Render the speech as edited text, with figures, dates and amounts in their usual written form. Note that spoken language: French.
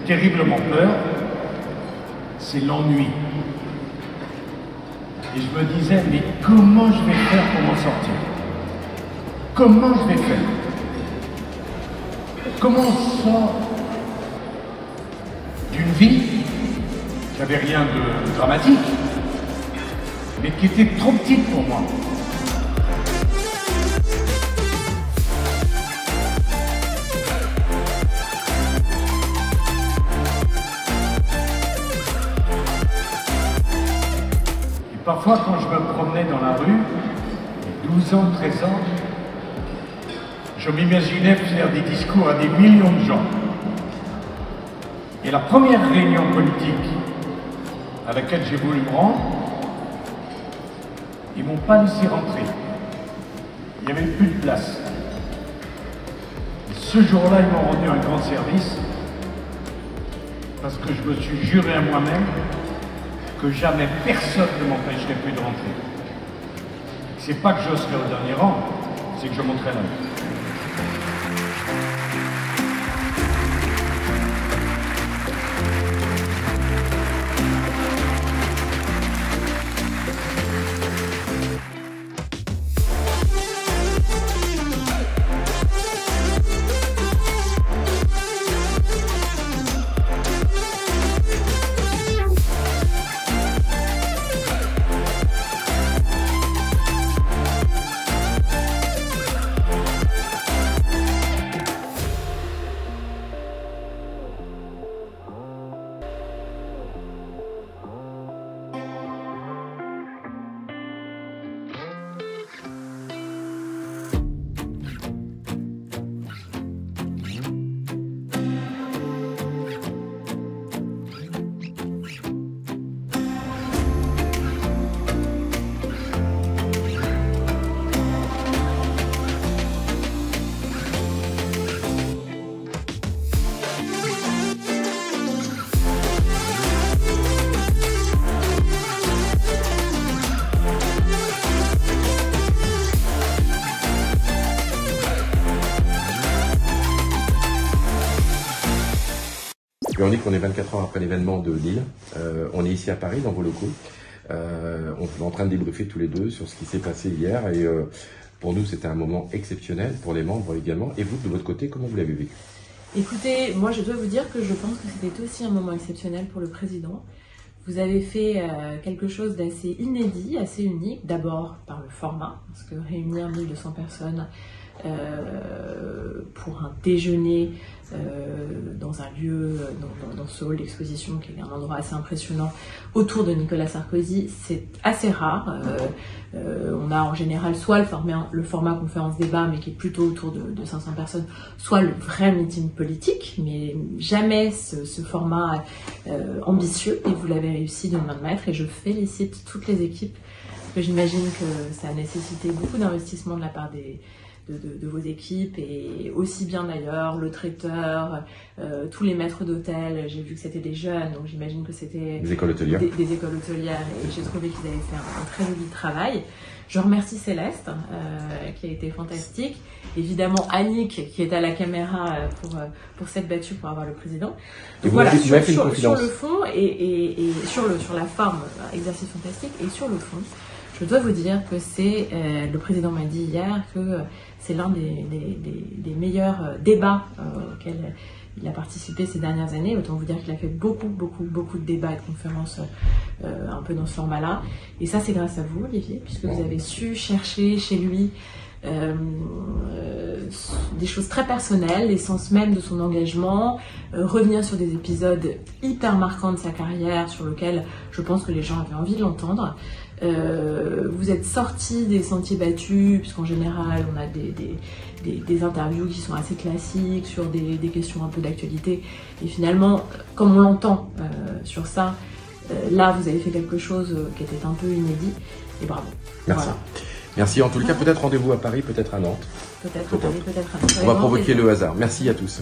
terriblement peur, c'est l'ennui. Et je me disais, mais comment je vais faire pour m'en sortir? Comment je vais faire? Comment on sort d'une vie qui n'avait rien de dramatique, mais qui était trop petite pour moi? Parfois, quand je me promenais dans la rue, 12 ans, 13 ans, je m'imaginais faire des discours à des millions de gens. Et la première réunion politique à laquelle j'ai voulu me rendre, ils ne m'ont pas laissé rentrer. Il n'y avait plus de place. Et ce jour-là, ils m'ont rendu un grand service parce que je me suis juré à moi-même que jamais personne ne m'empêcherait plus de rentrer. C'est pas que je serai au dernier rang, c'est que je monterai la vie. On dit qu'on est 24 heures après l'événement de Lille. On est ici à Paris, dans vos locaux. On est en train de débriefer tous les deux sur ce qui s'est passé hier. Et pour nous, c'était un moment exceptionnel, pour les membres également. Et vous, de votre côté, comment vous l'avez vécu? Écoutez, moi je dois vous dire que je pense que c'était aussi un moment exceptionnel pour le président. Vous avez fait quelque chose d'assez inédit, assez unique. D'abord par le format, parce que réunir 1200 personnes pour un déjeuner dans un lieu, dans ce hall d'exposition qui est un endroit assez impressionnant autour de Nicolas Sarkozy, c'est assez rare. On a en général soit le format conférence-débat, mais qui est plutôt autour de 500 personnes, soit le vrai meeting politique, mais jamais ce format ambitieux, et vous l'avez réussi d'une main de maître, et je félicite toutes les équipes, parce que j'imagine que ça a nécessité beaucoup d'investissement de la part de vos équipes, et aussi bien d'ailleurs le traiteur, tous les maîtres d'hôtel. J'ai vu que c'était des jeunes, donc j'imagine que c'était des écoles hôtelières. Des écoles hôtelières, et j'ai trouvé qu'ils avaient fait un très joli travail. Je remercie Céleste, qui a été fantastique. Évidemment Annick, qui est à la caméra pour s'être battue pour avoir le président. Donc voilà, sur le fond et sur la forme, auexercice fantastique, et sur le fond, je dois vous dire que c'est, le président m'a dit hier que c'est l'un des meilleurs débats auxquels il a participé ces dernières années. Autant vous dire qu'il a fait beaucoup de débats et de conférences un peu dans ce format-là. Et ça, c'est grâce à vous, Olivier, puisque vous avez su chercher chez lui des choses très personnelles, l'essence même de son engagement, revenir sur des épisodes hyper marquants de sa carrière sur lesquels je pense que les gens avaient envie de l'entendre. Vous êtes sorti des sentiers battus, puisqu'en général on a des interviews qui sont assez classiques sur des questions un peu d'actualité, et finalement, comme on l'entend sur ça, là vous avez fait quelque chose qui était un peu inédit, et bravo. Merci. Voilà. Merci. En tout cas, peut-être rendez-vous à Paris, peut-être à Nantes. Peut-être à Paris, peut-être à Nantes. On va provoquer le hasard. Merci à tous.